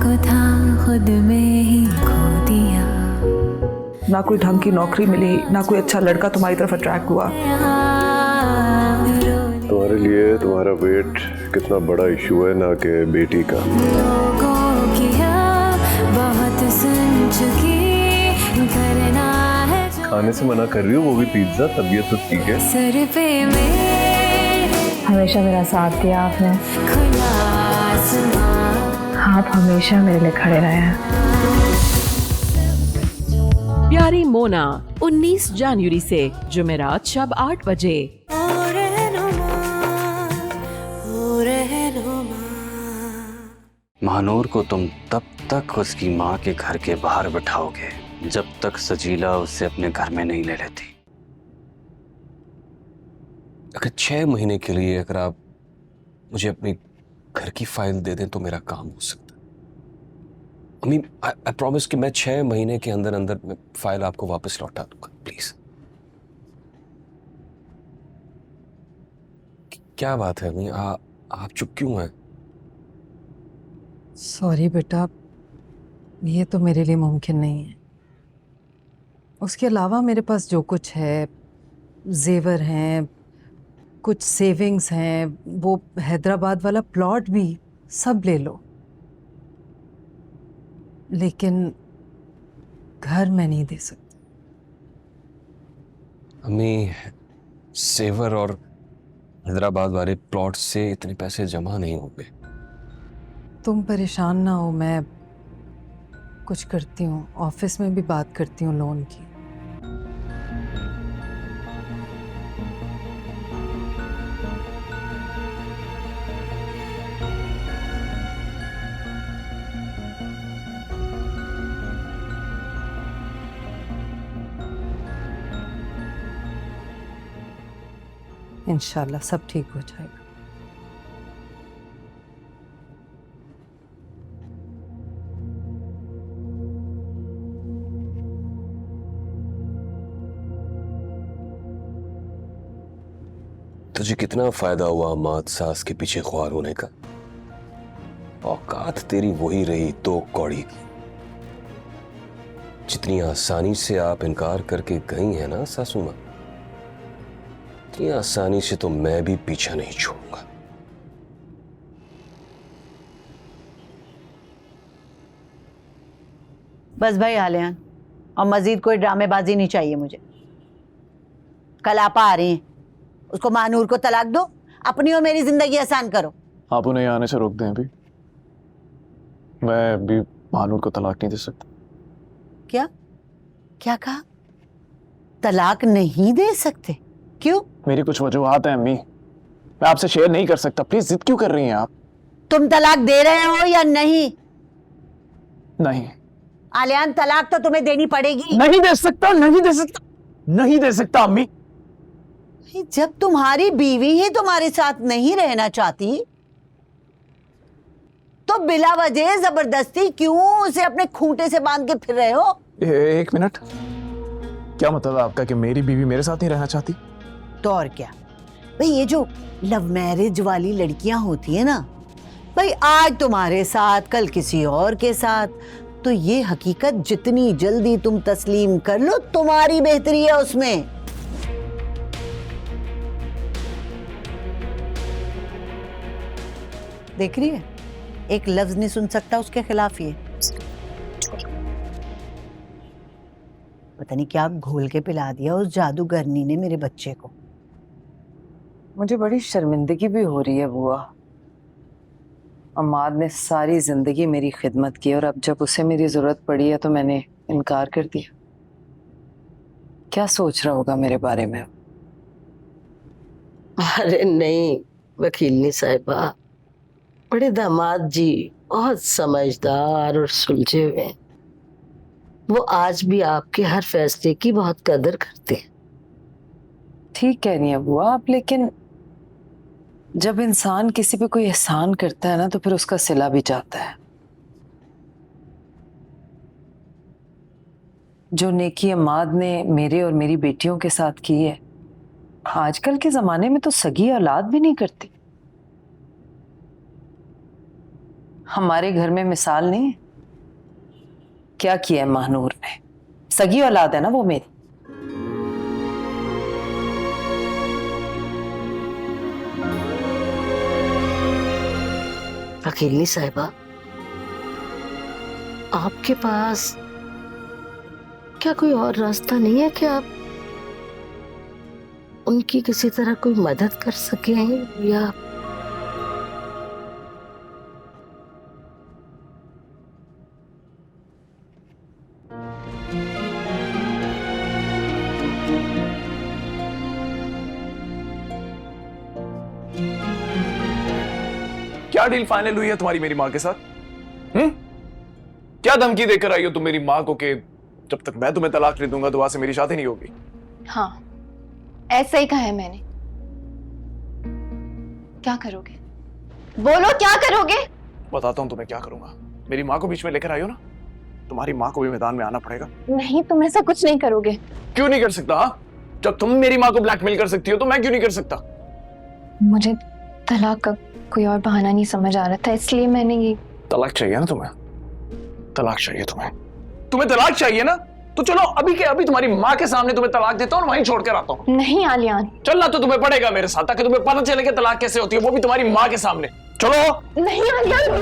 को था खुद में ही खो दिया। ना कोई ढंग की नौकरी मिली, ना कोई अच्छा लड़का तुम्हारी तरफ अट्रैक्ट हुआ। तुम्हारे लिए तुम्हारा वेट कितना बड़ा इशू है ना कि बेटी का। लोगों की बहुत सुन चुकी, करना है जो खाने से मना कर रही हो, वो भी पिज्जा। तबीयत तो ठीक है? सर पे मेरे हमेशा मेरा साथ दिया आपने, खुला आसमां। आप हमेशा मेरे लिए खड़े रहे हैं। प्यारी मोना 19 जनवरी से जुमेरात शब 8 बजे। महानूर को तुम तब तक उसकी माँ के घर के बाहर बिठाओगे जब तक सजीला उसे अपने घर में नहीं ले लेती। अगर 6 महीने के लिए अगर आप मुझे अपनी घर की फाइल दे दें तो मेरा काम हो सकता है। I mean, I promise कि मैं 6 महीने के अंदर अंदर मैं फाइल आपको वापस लौटा दूंगा। प्लीज। क्या बात है अम्मी, आप चुप क्यों हैं? सॉरी बेटा, ये तो मेरे लिए मुमकिन नहीं है। उसके अलावा मेरे पास जो कुछ है, जेवर हैं, कुछ सेविंग्स हैं, वो हैदराबाद वाला प्लॉट भी सब ले लो, लेकिन घर मैं नहीं दे सकती। अम्मी, सेवर और हैदराबाद वाले प्लॉट से इतने पैसे जमा नहीं होंगे। तुम परेशान ना हो, मैं कुछ करती हूँ, ऑफिस में भी बात करती हूँ लोन की। इंशाल्लाह सब ठीक हो जाएगा। तुझे कितना फायदा हुआ मात सास के पीछे ख्वार होने का? औकात तेरी वही रही तो कौड़ी की। जितनी आसानी से आप इनकार करके गई हैं ना सासू मां, इतनी आसानी से तो मैं भी पीछा नहीं छोड़ूंगा। बस भाई आलियान, और मजीद कोई ड्रामेबाजी नहीं चाहिए मुझे। कल आपा आ रही हैं, उसको महानूर को तलाक दो, अपनी और मेरी जिंदगी आसान करो। आप उन्हें आने से रोक दें अभी। मैं अभी महानूर को तलाक नहीं दे सकता। क्या क्या कहा? तलाक नहीं दे सकते? क्यों? मेरी कुछ वजूहात हैं अम्मी, मैं आपसे शेयर नहीं कर सकता। प्लीज जिद क्यों कर रही हैं आप? तुम तलाक दे रहे हो या नहीं? नहीं। आलियान, तलाक तो तुम्हें देनी पड़ेगी। नहीं दे सकता, नहीं दे सकता, नहीं दे सकता अम्मी। जब तुम्हारी बीवी ही तुम्हारे साथ नहीं रहना चाहती तो बिला वजह जबरदस्ती क्यों उसे अपने खूंटे से बांध के फिर रहे हो? एक मिनट, क्या मतलब है आपका कि मेरी बीवी मेरे साथ नहीं रहना चाहती? तो और क्या भाई, ये जो लव मैरिज वाली लड़कियां होती है ना भाई, आज तुम्हारे साथ कल किसी और के साथ, तो ये हकीकत जितनी जल्दी तुम तस्लीम कर लो तुम्हारी बेहतरी है उसमें। देख रही है, एक लफ्ज नहीं सुन सकता उसके खिलाफ ये। पता नहीं क्या घोल के पिला दिया उस जादूगरनी ने मेरे बच्चे को। मुझे बड़ी शर्मिंदगी भी हो रही है बुआ। अम्माद ने सारी जिंदगी मेरी खिदमत की और अब जब उसे मेरी जरूरत पड़ी है तो मैंने इनकार कर दिया। क्या सोच रहा होगा मेरे बारे में? अरे नहीं वकीलनी साहिबा, बड़े दामाद जी बहुत समझदार और सुलझे हुए हैं। वो आज भी आपके हर फैसले की बहुत कदर करते हैं। ठीक कह रही है बुआ आप, लेकिन जब इंसान किसी पे कोई एहसान करता है ना तो फिर उसका सिला भी जाता है। जो नेकी अम्माद ने मेरे और मेरी बेटियों के साथ की है, आजकल के जमाने में तो सगी औलाद भी नहीं करती। हमारे घर में मिसाल नहीं है। क्या किया है महानूर ने? सगी औलाद है ना वो मेरी। वकीलनी साहिबा, आपके पास क्या कोई और रास्ता नहीं है कि आप उनकी किसी तरह कोई मदद कर सके या क्या डील फाइनल हुई है तुम्हारी मेरी माँ के साथ? क्या धमकी देकर आई हो तुम मेरी माँ को कि जब तक मैं तुम्हें तलाक नहीं दूंगा दोबारा से मेरी शादी नहीं होगी? हाँ, ऐसा ही कहा है मैंने। क्या करोगे? बोलो क्या करोगे? बताता हूँ तुम्हें क्या करूंगा। मेरी माँ को बीच में लेकर आई हो ना, तुम्हारी माँ को भी मैदान में आना पड़ेगा। नहीं, तुम ऐसा कुछ नहीं करोगे। क्यों नहीं कर सकता? हाँ, जब तुम मेरी माँ को ब्लैकमेल कर सकती हो तो मैं क्यों नहीं कर सकता? मुझे तलाक का कोई और बहाना नहीं समझ आ रहा था, इसलिए मैंने ये। तलाक चाहिए ना तुम्हें? तलाक चाहिए तुम्हें तलाक चाहिए ना? तो चलो अभी के अभी तुम्हारी माँ के सामने तुम्हें तलाक देता हूँ और वहीं छोड़कर आता हूँ। नहीं आलियान, चलना तो तुम्हें पड़ेगा मेरे साथ, ताकि तुम्हें पता चले कि तलाक कैसे होती है, वो भी तुम्हारी माँ के सामने। चलो। नहीं आलियान।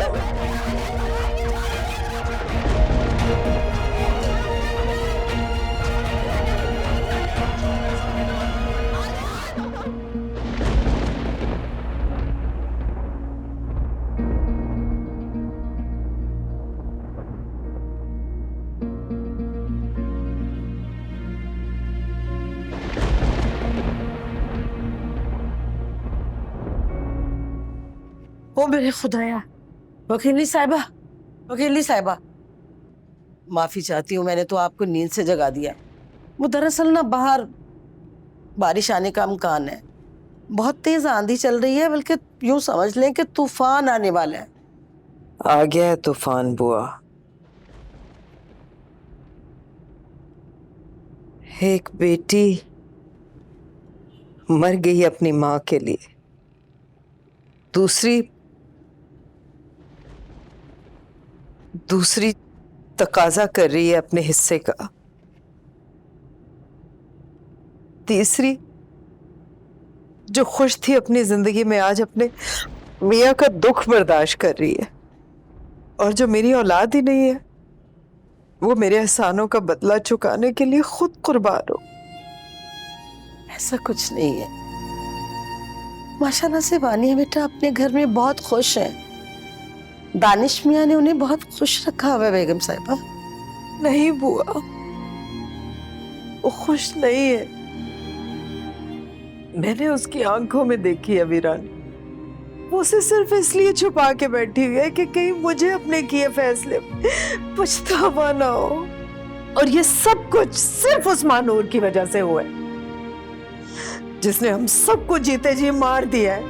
ओ मेरे खुदाया, वकीली साहिबा, माफी चाहती हूँ, मैंने तो आपको नींद से जगा दिया। वो दरअसल ना बाहर बारिश आने का इम्कान है, बहुत तेज आंधी चल रही है, बल्कि यूं समझ लें कि तूफान आने वाला है। आ गया है तूफान बुआ। एक बेटी मर गई अपनी माँ के लिए, दूसरी तकाजा कर रही है अपने हिस्से का, तीसरी जो खुश थी अपनी जिंदगी में आज अपने मियाँ का दुख बर्दाश्त कर रही है, और जो मेरी औलाद ही नहीं है वो मेरे एहसानों का बदला चुकाने के लिए खुद कुर्बान हो। ऐसा कुछ नहीं है, माशाल्लाह से वानिया बेटा अपने घर में बहुत खुश है। दानिश मियाँ ने उन्हें बहुत खुश रखा हुआ है बेगम साहिबा। नहीं बुआ, वो खुश नहीं है। मैंने उसकी आंखों में देखी है वीरानी, वो उसे सिर्फ इसलिए छुपा के बैठी हुई है कि कहीं मुझे अपने किए फैसले पछतावा ना हो। और ये सब कुछ सिर्फ उस मानूर की वजह से हुआ है, जिसने हम सबको जीते जी मार दिया है।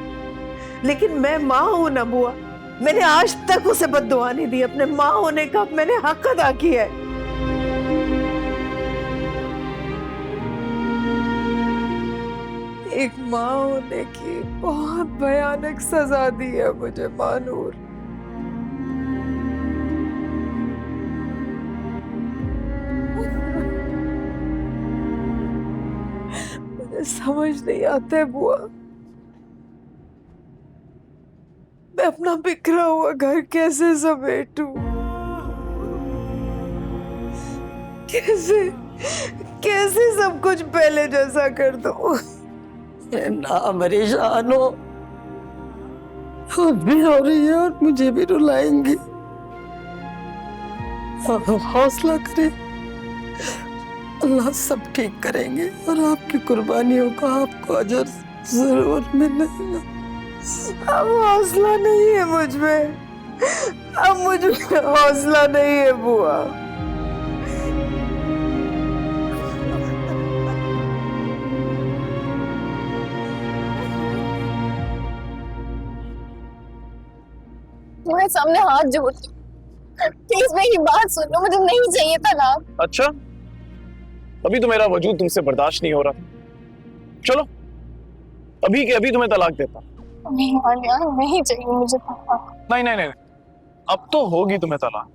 लेकिन मैं माँ हूं ना बुआ, मैंने आज तक उसे बद्दुआ नहीं दी। अपने माँ होने का मैंने हक अदा किया है। एक माँ होने की बहुत भयानक सजा दी है मुझे मानूर। मुझे समझ नहीं आता है बुआ, मैं अपना बिखरा हुआ घर कैसे समेटूं, कैसे सब कुछ पहले जैसा कर दूं। ना परेशान हो, खुद भी हो रही है और मुझे भी रुलाएंगी। हौसला करें, अल्लाह सब ठीक करेंगे और आपकी कुर्बानियों का आपको अजर जरूर मिलेगा। अब हौसला नहीं है मुझ में, अब मुझ में हौसला नहीं है बुआ। तुम्हारे सामने हाथ जोड़ती हूँ, प्लीज मेरी बात सुन लो, मुझे नहीं चाहिए तलाक। अच्छा, अभी तो मेरा वजूद तुमसे बर्दाश्त नहीं हो रहा। चलो अभी के अभी तुम्हें तलाक देता। नहीं आलिया, नहीं चाहिए मुझे तलाक। नहीं नहीं नहीं, अब तो होगी तुम्हें तलाक,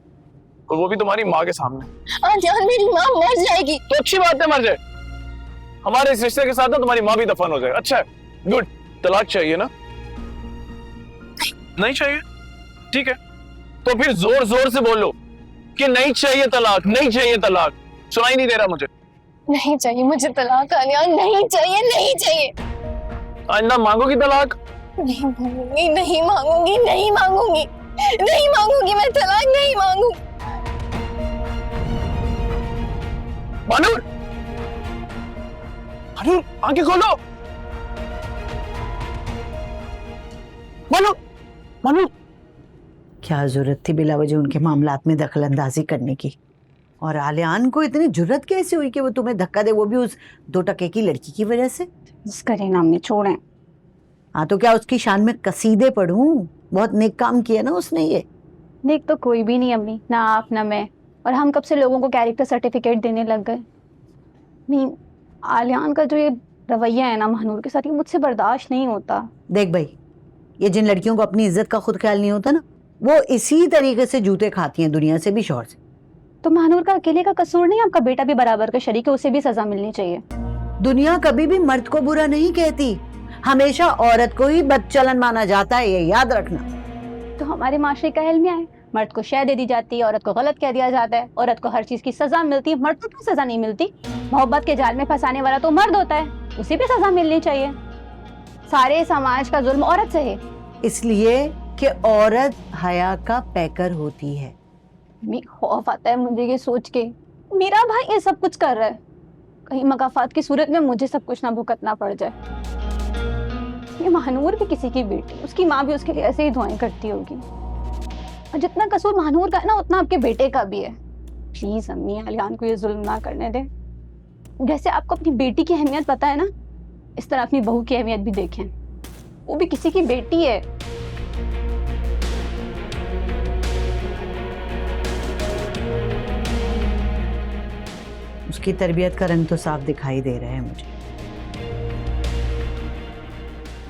और वो भी तुम्हारी माँ के सामने। जान मेरी माँ मर जाएगी। तो अच्छी बात है, मर जाए। हमारे इस रिश्ते के साथ ना तुम्हारी माँ भी दफन हो जाए। अच्छा है, गुड। तलाक चाहिए ना? नहीं चाहिए? ठीक है, तो फिर जोर जोर से बोलो कि नहीं चाहिए तलाक, नहीं चाहिए तलाक। सुनाई नहीं दे रहा मुझे? नहीं चाहिए मुझे तलाक आलिया, नहीं चाहिए, नहीं चाहिए। आइंदा मांगोगी तलाक? नहीं मांगूंगी, नहीं मांगूंगी, नहीं मांगूंगी, नहीं मांगूंगी, मैं तलाक नहीं मांगूंगी। मानूर, मानूर, आंखें खोलो। मानूर, मानूर। क्या जरूरत थी बिला वजह उनके मामलात में दखल अंदाजी करने की? और आलियान को इतनी जुर्रत कैसे हुई कि वो तुम्हें धक्का दे, वो भी उस 2 टके की लड़की की वजह से? करें ना अम्मी, छोड़ें। हाँ तो क्या उसकी शान में कसीदे पढ़ूं? बहुत नेक काम किया ना उसने। ये नेक तो कोई भी नहीं अम्मी, ना आप ना मैं। और हम कब से लोगों को कैरेक्टर सर्टिफिकेट देने लग गए। मीन आलियान का जो ये रवैया है ना महानूर के साथ, ये मुझसे बर्दाश्त नहीं होता। देख भाई, ये जिन लड़कियों को अपनी इज्जत का खुद ख्याल नहीं होता ना, वो इसी तरीके से जूते खाती हैं दुनिया से भी, शौहर से। तो महानूर का अकेले का कसूर नहीं, आपका बेटा भी बराबर का शरीक है, उसे भी सजा मिलनी चाहिए। दुनिया कभी भी मर्द को बुरा नहीं कहती, हमेशा औरत को ही बदचलन माना जाता है, ये याद रखना। तो हमारे माशरे का एलमिया है, मर्द को शय दे दी जाती है, औरत को गलत कह दिया जाता है, औरत को हर चीज की सजा मिलती है, मर्द को क्यों सजा नहीं मिलती? मोहब्बत के जाल में फंसाने वाला तो मर्द होता है, उसे भी सजा मिलनी चाहिए। सारे समाज का जुल्म औरत से है, इसलिए कि औरत हया का पैकर होती है। खौफ आता है मुझे ये सोच के, मेरा भाई ये सब कुछ कर रहा है, कहीं मकाफात की सूरत में मुझे सब कुछ ना भुगतना पड़ जाए। ये महानूर भी किसी की बेटी, उसकी माँ भी उसके लिए ऐसे ही दुआएं करती होगी, और जितना कसूर महानूर का है ना, उतना आपके बेटे का भी है। प्लीज अम्मी, आलियान को ये जुल्म ना करने दे। जैसे आपको अपनी बेटी की अहमियत पता है ना, इस तरह अपनी बहू की अहमियत भी देखें, वो भी किसी की बेटी है। उसकी तरबियत का रंग तो साफ दिखाई दे रहा है मुझे।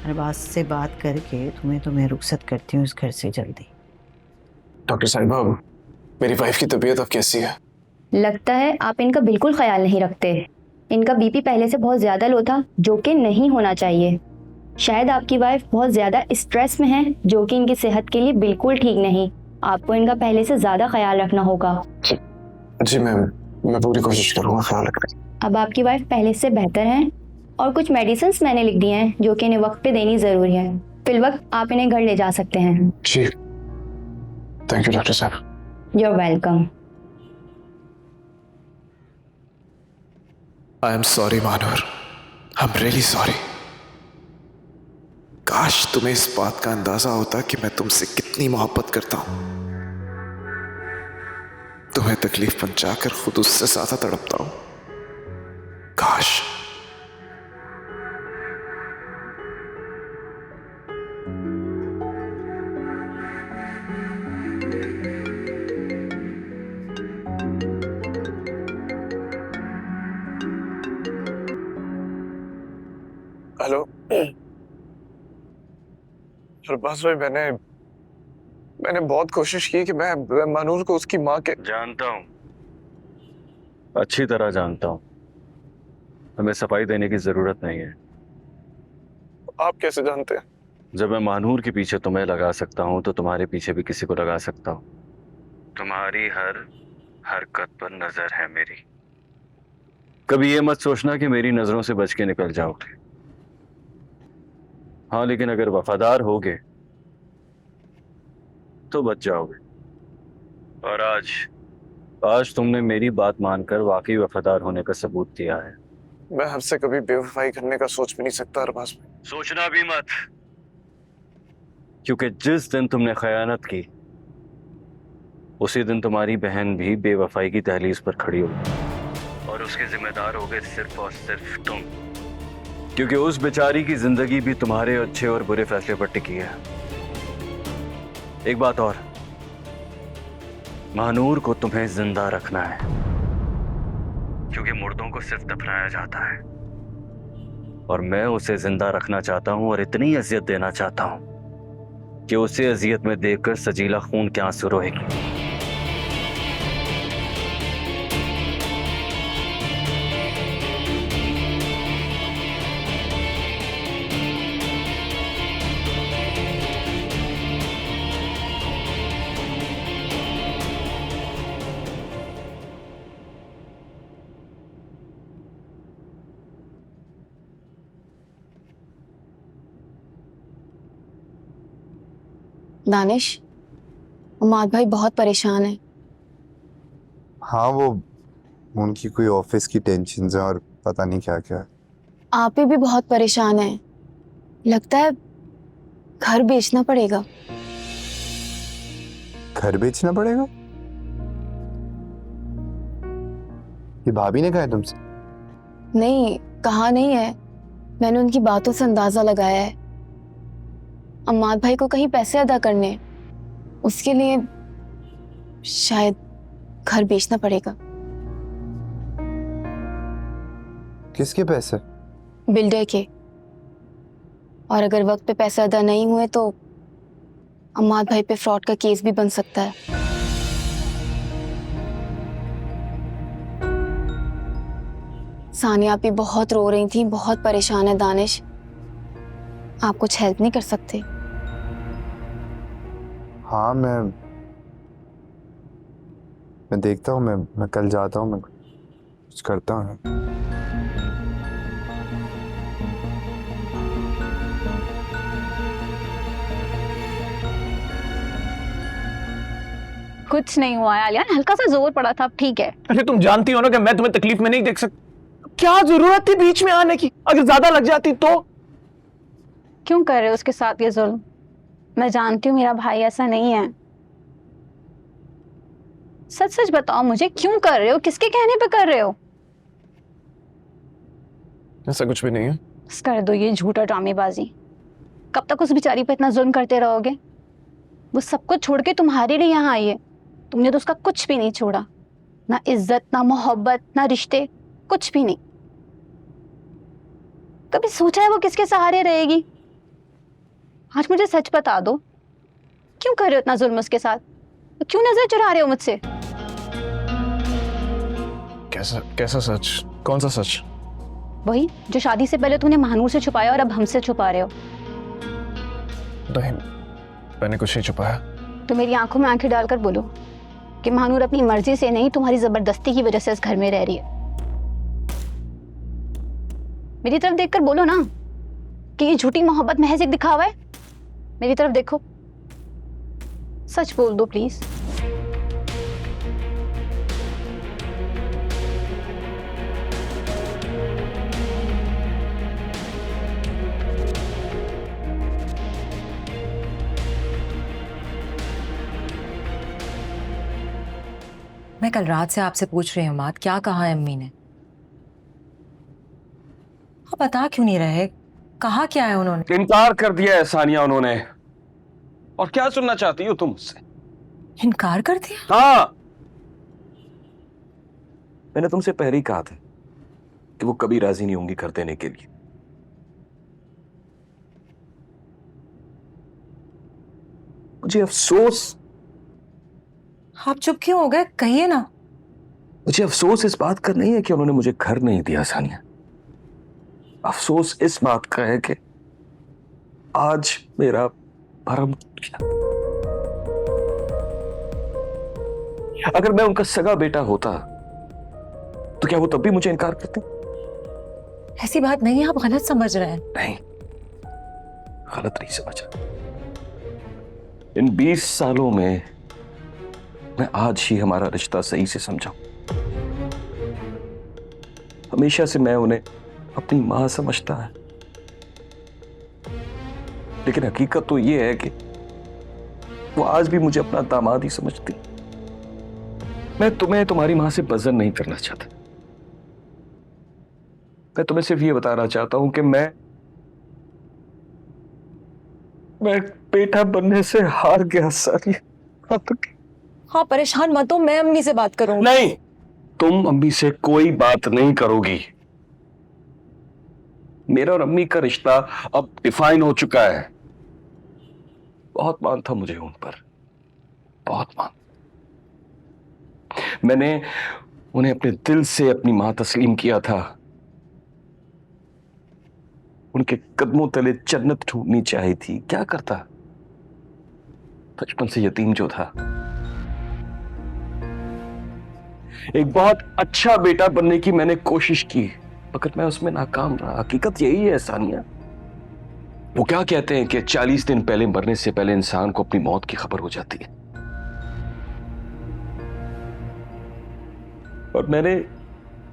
अरबाज से बात करके तुम्हें रुखसत करती हूँ इस घर से जल्दी। डॉक्टर साहिबा, मेरी वाइफ की तबीयत अब कैसी है? लगता है आप इनका बिल्कुल ख्याल नहीं रखते। इनका बीपी पहले से बहुत ज़्यादा लो था, जो कि नहीं होना चाहिए। शायद आपकी वाइफ बहुत ज़्यादा स्ट्रेस में है, जो कि इनकी सेहत के लिए बिल्कुल ठीक नहीं। आपको इनका पहले से ज़्यादा ख्याल रखना होगा। जी मैम, मैं पूरी कोशिश करूँगा ख्याल रखने। अब आपकी वाइफ पहले से बेहतर है, और कुछ मेडिसिन्स मैंने लिख दिए हैं जो कि इन्हें वक्त पे देनी ज़रूरी है। फिलवक्त आप इन्हें घर ले जा सकते हैं। जी, थैंक यू डॉक्टर साहब। You are welcome. I am sorry Manoor, I am really sorry. काश तुम्हें इस बात का अंदाजा होता कि मैं तुमसे कितनी मोहब्बत करता हूं। तुम्हें तकलीफ पहुंचाकर खुद उससे ज्यादा तड़पता हूं। काश। हेलो अरबाज भाई, मैंने बहुत कोशिश की कि मैं मानूर को उसकी माँ के... जानता हूँ, अच्छी तरह जानता हूँ। हमें सफाई देने की जरूरत नहीं है। आप कैसे जानते हैं? जब मैं मानूर के पीछे तुम्हें लगा सकता हूँ, तो तुम्हारे पीछे भी किसी को लगा सकता हूँ। तुम्हारी हर हरकत पर नजर है मेरी। कभी ये मत सोचना कि मेरी नजरों से बच के निकल जाओगे। हाँ, लेकिन अगर वफादार होगे तो बच जाओगे। और आज तुमने मेरी बात मानकर वाकई वफादार होने का सबूत दिया है। मैं हमसे कभी बेवफाई करने का सोच भी नहीं सकता अरबाज भाई। सोचना भी मत, क्योंकि जिस दिन तुमने खयानत की, उसी दिन तुम्हारी बहन भी बेवफाई की दहलीज पर खड़ी होगी, और उसके जिम्मेदार होगे सिर्फ और सिर्फ तुम, क्योंकि उस बेचारी की जिंदगी भी तुम्हारे अच्छे और बुरे फैसले पर टिकी है। एक बात और, महानूर को तुम्हें जिंदा रखना है, क्योंकि मुर्दों को सिर्फ दफनाया जाता है, और मैं उसे जिंदा रखना चाहता हूं और इतनी अजियत देना चाहता हूं कि उसे अजियत में देखकर सजीला खून के आंसू रोएगी। दानिश, उमाद भाई बहुत परेशान है। हाँ, वो उनकी कोई ऑफिस की टेंशन है और पता नहीं क्या क्या है। आप भी बहुत परेशान हैं। लगता है घर बेचना पड़ेगा। घर बेचना पड़ेगा? ये भाभी ने कहा है तुमसे? नहीं, कहा नहीं है। मैंने उनकी बातों से अंदाजा लगाया है। अम्माद भाई को कहीं पैसे अदा करने, उसके लिए शायद घर बेचना पड़ेगा। किसके पैसे? बिल्डर के। और अगर वक्त पे पैसे अदा नहीं हुए तो अम्माद भाई पे फ्रॉड का केस भी बन सकता है। सानिया भी बहुत रो रही थी, बहुत परेशान है दानिश। आप कुछ हेल्प नहीं कर सकते? हाँ, मैं देखता हूँ। मैं कल जाता हूँ, मैं कुछ करता हूँ। कुछ नहीं हुआ है आलिया, हल्का सा जोर पड़ा था, अब ठीक है। अरे तुम जानती हो ना कि मैं तुम्हें तकलीफ में नहीं देख सकता। क्या जरूरत थी बीच में आने की? अगर ज्यादा लग जाती तो? क्यों कर रहे हो उसके साथ ये जुल्म? मैं जानती हूँ मेरा भाई ऐसा नहीं है। सच सच बताओ मुझे, क्यों कर रहे हो? किसके कहने पे कर रहे हो? ऐसा कुछ भी नहीं है। बस कर दो ये झूठा ड्रामेबाजी। कब तक उस बेचारी पे इतना जुल्म करते रहोगे? वो सब कुछ छोड़ के तुम्हारे लिए यहाँ आई है। तुमने तो उसका कुछ भी नहीं छोड़ा, ना इज्जत, ना मोहब्बत, ना रिश्ते, कुछ भी नहीं। कभी सोचा है वो किसके सहारे रहेगी? आज मुझे सच बता दो, क्यों कर रहे हो इतना जुल्म उसके साथ? क्यों नजर चुरा रहे हो मुझसे? कैसा सच? कौन सा सच? वही जो शादी से पहले तूने महानूर से छुपाया और अब हमसे छुपा रहे हो। नहीं, मैंने कुछ नहीं छुपाया। तो मेरी आंखों में आंखें डालकर बोलो कि महानूर अपनी मर्जी से नहीं, तुम्हारी जबरदस्ती की वजह से इस घर में रह रही है। मेरी तरफ देखकर बोलो ना कि ये झूठी मोहब्बत महज एक दिखावा है। मेरी तरफ देखो, सच बोल दो प्लीज। मैं कल रात से आपसे पूछ रही हूँ मात, क्या कहा है अम्मी ने? आप बता क्यों नहीं रहे? कहा क्या है उन्होंने? इनकार कर दिया है सानिया उन्होंने। और क्या सुनना चाहती हो तुम मुझसे? इनकार कर दिया? हाँ, मैंने तुमसे पहले ही कहा था कि वो कभी राजी नहीं होंगी घर देने के लिए। मुझे अफसोस। आप चुप क्यों हो गए? कहिए ना। मुझे अफसोस इस बात का नहीं है कि उन्होंने मुझे घर नहीं दिया सानिया। अफसोस इस बात का है कि आज मेरा भरम किया। अगर मैं उनका सगा बेटा होता तो क्या वो तब भी मुझे इनकार करते? ऐसी बात नहीं है, आप गलत समझ रहे हैं। नहीं, गलत नहीं समझ रहा। इन 20 सालों में मैं आज ही हमारा रिश्ता सही से समझा। हमेशा से मैं उन्हें अपनी मां समझता है, लेकिन हकीकत तो यह है कि वो आज भी मुझे अपना दामाद ही समझती। मैं तुम्हें तुम्हारी मां से बज़र नहीं करना चाहता। मैं तुम्हें सिर्फ ये बताना चाहता हूं कि मैं बेटा बनने से हार गया सानिया। हाँ, परेशान मत हो, मैं अम्मी से बात करूंगी। नहीं, तुम अम्मी से कोई बात नहीं करोगी। मेरा और अम्मी का रिश्ता अब डिफाइन हो चुका है। बहुत मान था मुझे उन पर, बहुत मान। मैंने उन्हें अपने दिल से अपनी मां तस्लीम किया था। उनके कदमों तले जन्नत ढूंढनी चाहिए थी। क्या करता, बचपन से यतीम जो था। एक बहुत अच्छा बेटा बनने की मैंने कोशिश की, मगर मैं उसमें नाकाम रहा। हकीकत यही है सानिया। वो क्या कहते हैं कि 40 दिन पहले मरने से पहले इंसान को अपनी मौत की खबर हो जाती है, और मैंने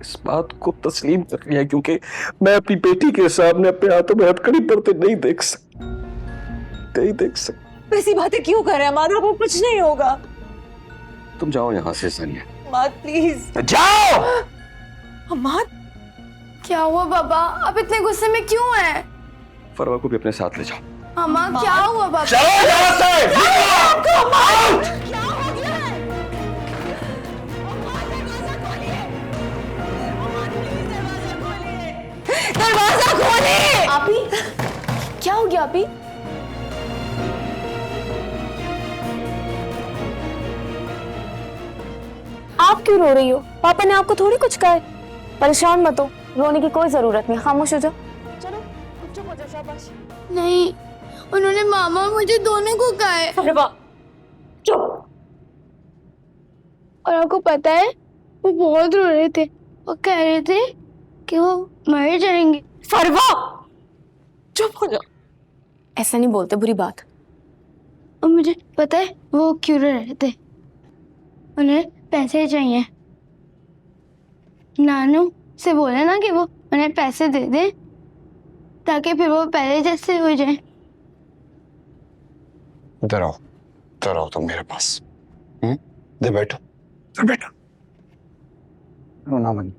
इस बात को तस्लीम कर लिया, क्योंकि मैं अपनी बेटी के सामने अपने हाथों में हथकड़ी पड़ते नहीं देख सकता। ऐसी बातें क्यों कर रहे हैं अमाद? आपको कुछ नहीं होगा। तुम जाओ यहां से सानिया, अमाद प्लीज जाओ। अमाद क्या हुआ बाबा? आप इतने गुस्से में क्यों हैं? फरवा को भी अपने साथ ले जाओ। अम्मा क्या हुआ बाबा? चलो यहां से। क्या हो गया है? दरवाजा खोलिए। आपी क्या हो गया? आपी आप क्यों रो रही हो? पापा ने आपको थोड़ी कुछ कहा है। परेशान मत हो, रोने की कोई जरूरत नहीं, खामोश हो जाओ। चलो चुप हो जाओ, शाबाश। नहीं, उन्होंने मामा मुझे दोनों को कहा है। अरे वाह, चुप। और आपको पता है वो बहुत रो रहे थे, वो कह रहे थे कि वो मर जाएंगे। फरवा चुप हो जाओ। ऐसा नहीं बोलते, बुरी बात। और मुझे पता है वो क्यों रो रहे थे। उन्हें पैसे चाहिए। नानू से बोले ना कि वो उन्हें पैसे दे दे, ताकि फिर वो पहले जैसे हो जाए। इधर आओ तुम मेरे पास। दे बैठो, बैठो। रोना बंद।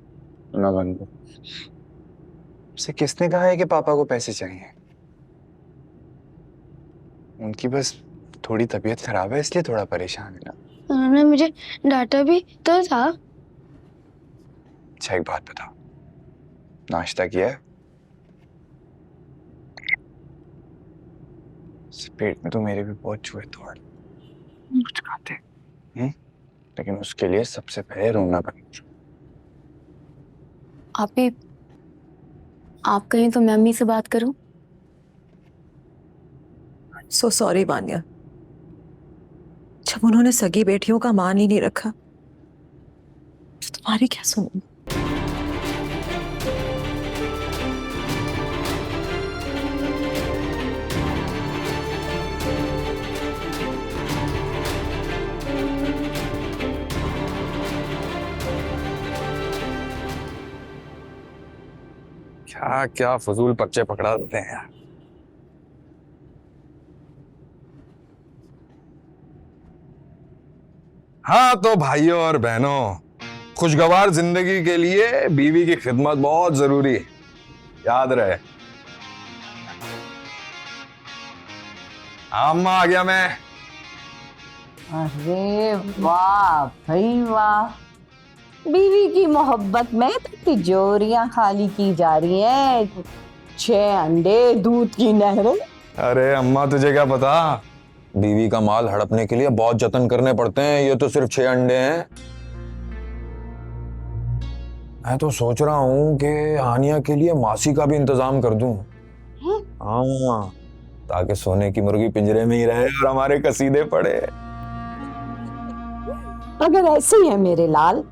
उसे किसने कहा है कि पापा को पैसे चाहिए? उनकी बस थोड़ी तबीयत खराब है, इसलिए थोड़ा परेशान है ना। उन्होंने मुझे डांटा भी तो था। अच्छा एक बात बताओ, नाश्ता किया है? पेट में तो मेरे भी बहुत चूहे दौड़ कुछ खाते, लेकिन उसके लिए सबसे पहले रोना बंद करो। आप कहीं तो मैं अम्मी से बात करूं। सो सॉरी वानिया, जब उन्होंने सगी बेटियों का मान ही नहीं रखा तो तुम्हारी क्या सुनूं? क्या क्या फजूल पर्चे पकड़ा देते हैं यार। हाँ तो भाइयों और बहनों, खुशगवार जिंदगी के लिए बीवी की खिदमत बहुत जरूरी है, याद रहे। अम्मा आ गया मैं। अरे वाह भाई वाह, बीवी की मोहब्बत में तो तिजोरियां खाली की जा रही हैं। 6 अंडे, दूध की नहरें। अरे अम्मा तुझे क्या पता, बीवी का माल हड़पने के लिए बहुत जतन करने पड़ते हैं। ये तो सिर्फ 6 अंडे हैं। मैं तो सोच रहा हूँ कि हानिया के लिए मासी का भी इंतजाम कर दूं। हाँ, ताकि सोने की मुर्गी पिंजरे में ही रहे और हमारे कसीदे पड़े। अगर ऐसे ही है मेरे लाल,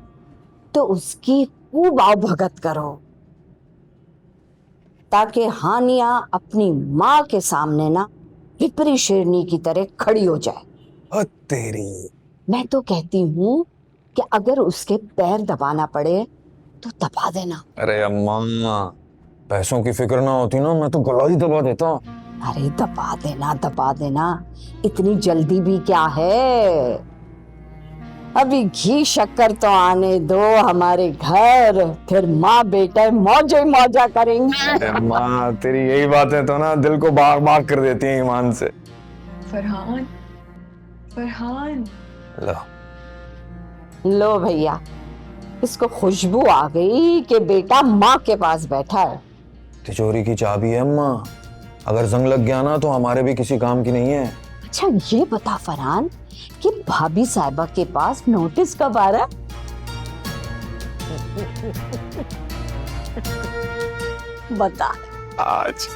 तो उसकी खूब आवभगत करो, ताकि हानिया अपनी माँ के सामने ना विपरी शेरनी की तरह खड़ी हो जाए। तेरी, मैं तो कहती हूँ कि अगर उसके पैर दबाना पड़े तो दबा देना। अरे अम्मा, पैसों की फिक्र ना होती ना, मैं तो गला ही दबा देता। अरे दबा देना, इतनी जल्दी भी क्या है। अभी घी शक्कर तो आने दो हमारे घर, फिर माँ बेटा मौजा करेंगे। अम्मा तेरी यही बातें तो ना दिल को बाग बाग कर देती हैं ईमान से। फरहान लो भैया, इसको खुशबू आ गई कि बेटा माँ के पास बैठा है। तिजोरी की चाबी है अम्मा, अगर जंग लग गया ना तो हमारे भी किसी काम की नहीं है। अच्छा ये बता फरहान कि भाभी साहिबा के पास नोटिस कब आ रहा है? बता। आज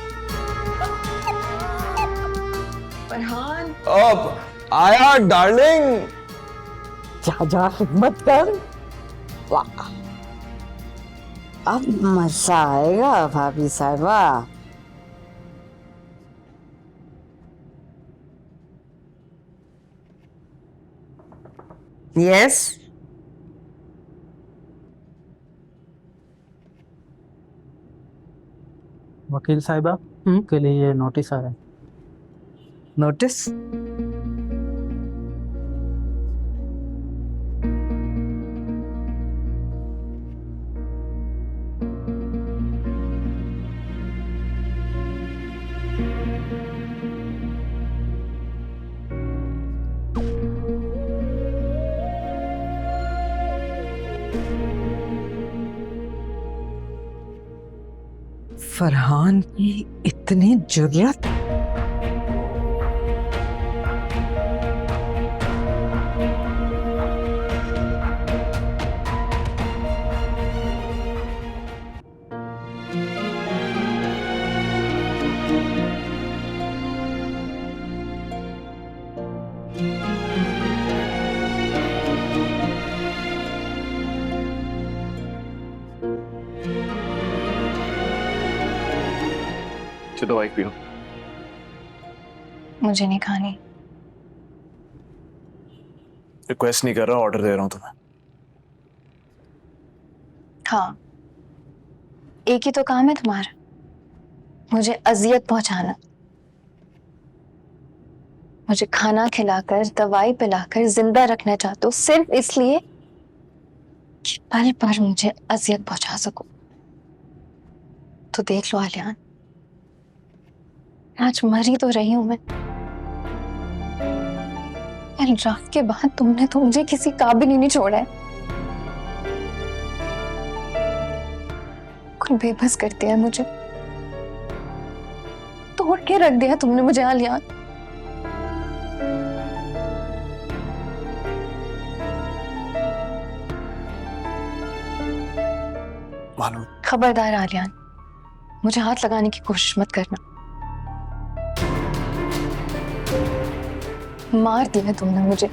फरहान अब आया डार्लिंग। जा जा हिम्मत कर। वाह अब मजा आएगा भाभी साहिबा। यस वकील साहिबा के लिए ये नोटिस आ रहा है। नोटिस? फरहान की इतनी जुर्रत। दवाई पियो। मुझे नहीं खानी। रिक्वेस्ट नहीं कर रहा, ऑर्डर दे रहा हूं तुम्हें। हाँ, एक ही तो काम है तुम्हारा, मुझे अजियत पहुंचाना। मुझे खाना खिलाकर दवाई पिलाकर जिंदा रखना चाहते हो सिर्फ इसलिए कि पल पर मुझे अजियत पहुंचा सको। तो देख लो आलियान, आज मरी तो रही हूं मैं। रात के बाद तुमने तो मुझे किसी काबिल ही नहीं छोड़ा है। कुल बेबस कर दिया मुझे, तोड़ के रख दिया तुमने मुझे आलियान। मालूम। खबरदार आलियान, मुझे हाथ लगाने की कोशिश मत करना। मार दिया तुमने मुझे।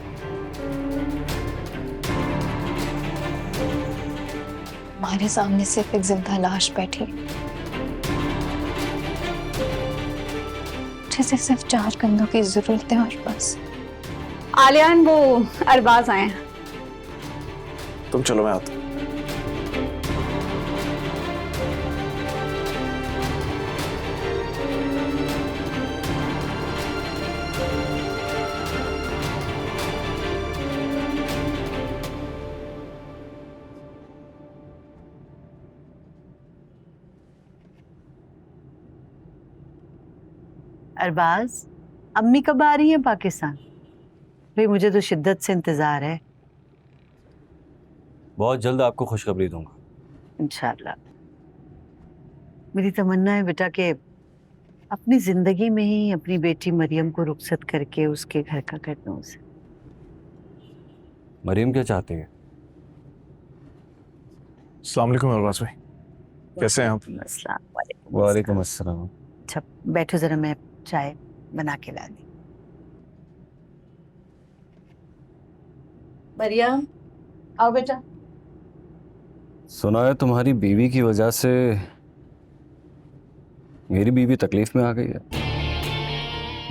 हमारे सामने सिर्फ एक जिंदा लाश बैठी, जिसे सिर्फ 4 कंधों की जरूरत है और बस। आलियान, वो अरबाज आए हैं। तुम चलो, मैं आता हूं। अरबाज, अम्मी कब आ रही हैं पाकिस्तान? भाई मुझे तो शिद्दत से इंतजार है। बहुत जल्द आपको खुशखबरी दूंगा इंशाल्लाह। मेरी तमन्ना है बेटा कि अपनी जिंदगी में ही अपनी बेटी मरियम को रुखसत करके उसके घर का करना उसे। मरियम क्या चाहती है? अस्सलाम वालेकुम अरबाज भाई, कैसे हैं आप? वालेकुम अस्सलाम। अच्छा बैठो जरा, मैं चाय बना के ला दी। मरियम आओ बेटा। सुना है तुम्हारी बीवी की वजह से मेरी बीवी तकलीफ में आ गई है।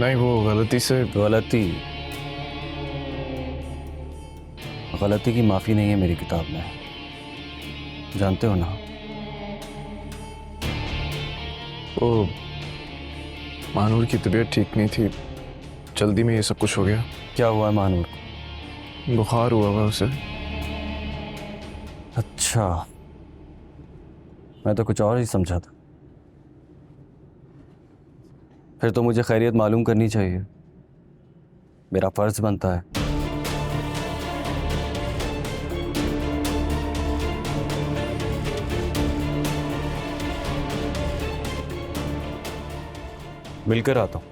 नहीं, वो गलती से। गलती की माफी नहीं है मेरी किताब में, जानते हो ना। वो मानूर की तबीयत ठीक नहीं थी, जल्दी में ये सब कुछ हो गया। क्या हुआ है मानूर को? बुखार हुआ हुआ उसे। अच्छा, मैं तो कुछ और ही समझा था। फिर तो मुझे खैरियत मालूम करनी चाहिए, मेरा फर्ज बनता है। मिलकर आता हूं।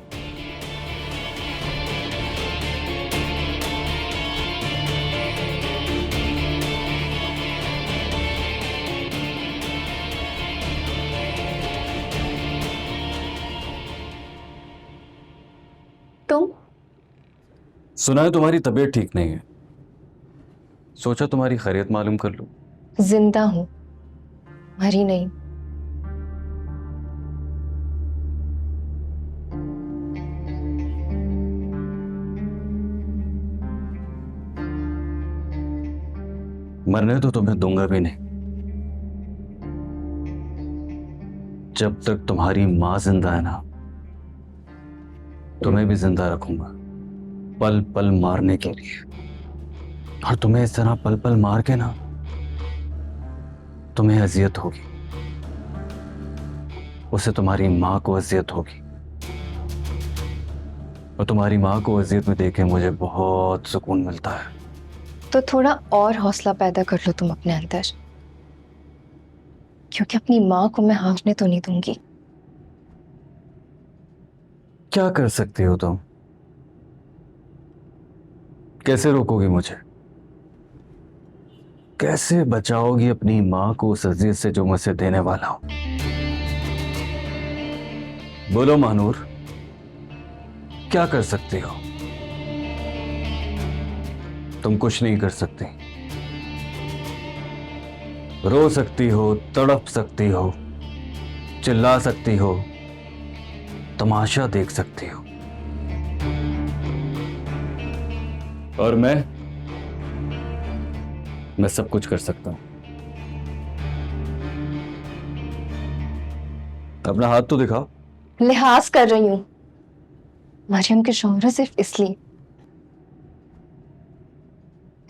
सुना है तुम्हारी तबीयत ठीक नहीं है, सोचा तुम्हारी खैरियत मालूम कर लूं। जिंदा हूँ, मरी नहीं। मरने तो तुम्हें दूंगा भी नहीं। जब तक तुम्हारी मां जिंदा है ना, तुम्हें भी जिंदा रखूंगा, पल पल मारने के लिए। और तुम्हें इस तरह पल पल मार के ना, तुम्हें अजियत होगी, उससे तुम्हारी मां को अजियत होगी। और तुम्हारी मां को अजियत में देखे मुझे बहुत सुकून मिलता है। तो थोड़ा और हौसला पैदा कर लो तुम अपने अंदर, क्योंकि अपनी माँ को मैं हारने तो नहीं दूंगी। क्या कर सकती हो तुम? कैसे रोकोगी मुझे? कैसे बचाओगी अपनी मां को उस अजियत से जो मुझसे देने वाला हूं? बोलो महानूर, क्या कर सकती हो? तुम कुछ नहीं कर सकती। रो सकती हो, तड़प सकती हो, चिल्ला सकती हो, तमाशा देख सकती हो। और मैं सब कुछ कर सकता हूं। अपना हाथ तो दिखाओ। लिहाज कर रही हूं मरियम के शौहर, सिर्फ इसलिए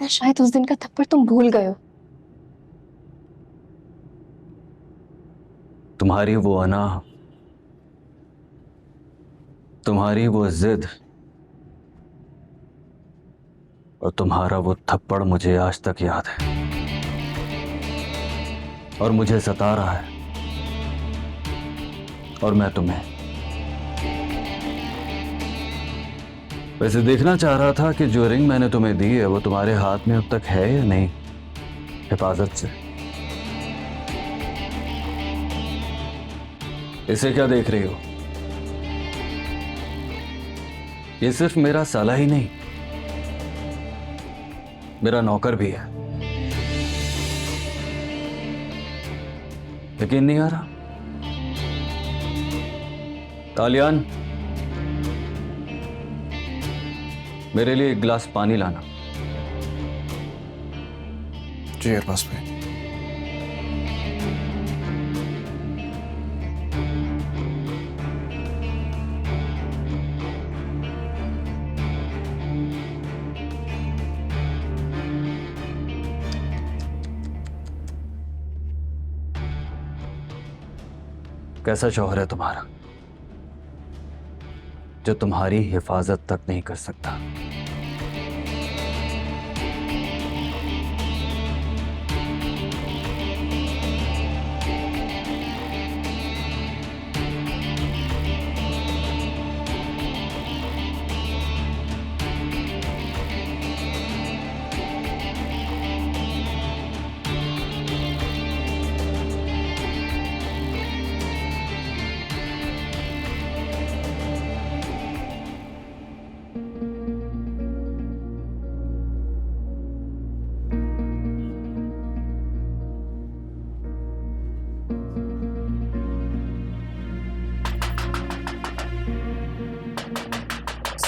शायद उस दिन का थप्पड़ तुम भूल गए हो। तुम्हारी वो अना, तुम्हारी वो जिद और तुम्हारा वो थप्पड़ मुझे आज तक याद है और मुझे सता रहा है। और मैं तुम्हें वैसे देखना चाह रहा था कि जो रिंग मैंने तुम्हें दी है वो तुम्हारे हाथ में अब तक है या नहीं, हिफाजत से। इसे क्या देख रही हो? ये सिर्फ मेरा साला ही नहीं, मेरा नौकर भी है। यकीन नहीं आ रहा? तालियान, मेरे लिए एक गिलास पानी लाना। जी अरबाज भाई। कैसा शौहर है तुम्हारा जो तुम्हारी हिफाजत तक नहीं कर सकता?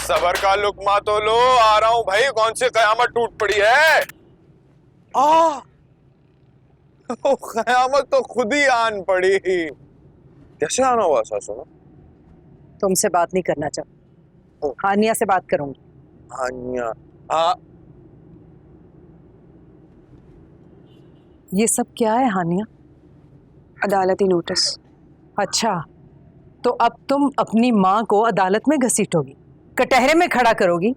सबर का लुकमा तो लो, आ रहा हूं भाई। कौन सी कयामत टूट पड़ी है? कयामत तो खुद ही आन पड़ी। कैसे आना हुआ सासू? तुमसे बात नहीं करना चाहता, हानिया से बात करूंगी। हानिया? ये सब क्या है हानिया? अदालती नोटिस। अच्छा, तो अब तुम अपनी माँ को अदालत में घसीटोगी, कटहरे में खड़ा करोगी,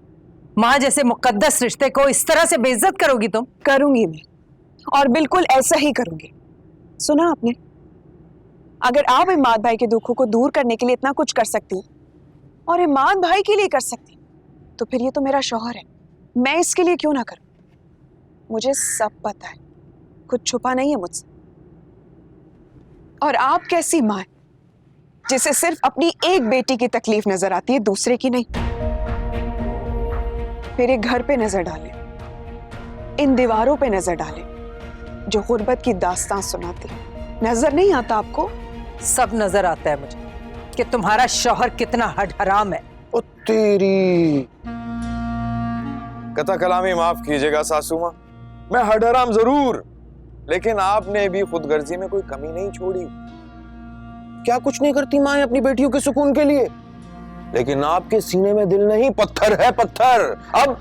माँ जैसे मुकद्दस रिश्ते को इस तरह से बेइज्जत करोगी तुम? करूंगी मैं, और बिल्कुल ऐसा ही करूंगी। सुना आपने? अगर आप इमाद भाई के दुखों को दूर करने के लिए इतना कुछ कर सकती और इमाद भाई के लिए कर सकती, तो फिर ये तो मेरा शौहर है, मैं इसके लिए क्यों ना करूं? मुझे सब पता है, कुछ छुपा नहीं है मुझसे। और आप कैसी माँ है जिसे सिर्फ अपनी एक बेटी की तकलीफ नजर आती है, दूसरे की नहीं? मेरे घर पे नजर डालें, इन दीवारों पे नजर डालें जो गुर्बत की दास्तान सुनाती। नजर नहीं आता आपको? सब नजर आता है मुझे कि तुम्हारा शौहर कितना हराम है। ओ तेरी कथा कलामी माफ कीजिएगा सासू माँ, मैं हडराम जरूर, लेकिन आपने भी खुदगर्जी में कोई कमी नहीं छोड़ी। क्या कुछ नहीं करती माँ अपनी बेटियों के सुकून के लिए, लेकिन आपके सीने में दिल नहीं, पत्थर है पत्थर। अब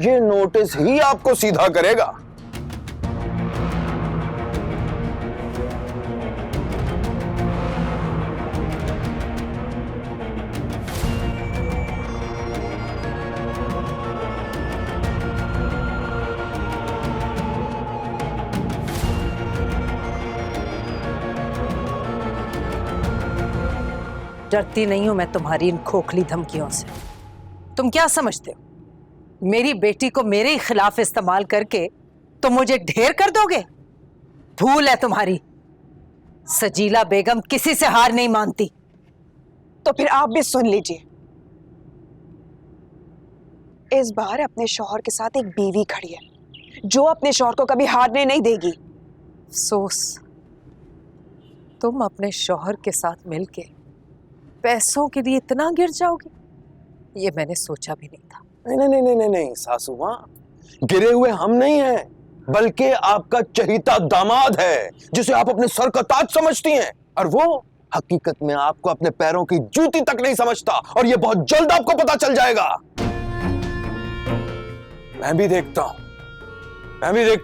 ये नोटिस ही आपको सीधा करेगा। डरती नहीं हूं मैं तुम्हारी इन खोखली धमकियों से। तुम क्या समझते हो, मेरी बेटी को मेरे ही खिलाफ इस्तेमाल करके तुम मुझे ढेर कर दोगे? भूल है तुम्हारी, सजीला बेगम किसी से हार नहीं मानती। तो फिर आप भी सुन लीजिए, इस बार अपने शौहर के साथ एक बीवी खड़ी है जो अपने शौहर को कभी हारने नहीं देगी। अफसोस, तुम अपने शौहर के साथ मिलके पैसों के लिए इतना गिर जाओगी, ये मैंने सोचा भी नहीं था। नहीं नहीं नहीं नहीं नहीं सासू माँ, गिरे हुए हम नहीं हैं, बल्कि आपका चहीता दामाद है जिसे आप अपने सर का ताज समझती हैं, और वो हकीकत में आपको अपने पैरों की जूती तक नहीं समझता, और ये बहुत जल्द आपको पता चल जाएगा। मैं भी देखता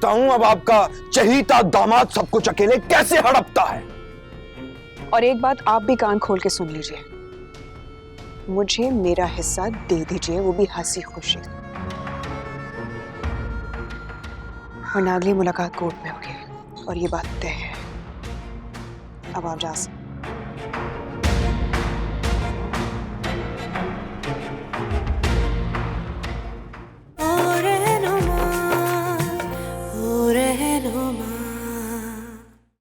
हूं अब आपका चहीता दामाद सब कुछ अकेले कैसे हड़पता है। और एक बात आप भी कान खोल के सुन लीजिए, मुझे मेरा हिस्सा दे दीजिए, वो भी हंसी खुशी, वरना अगली मुलाकात कोर्ट में होगी और ये बात तय है। अब आप जा सकते हैं।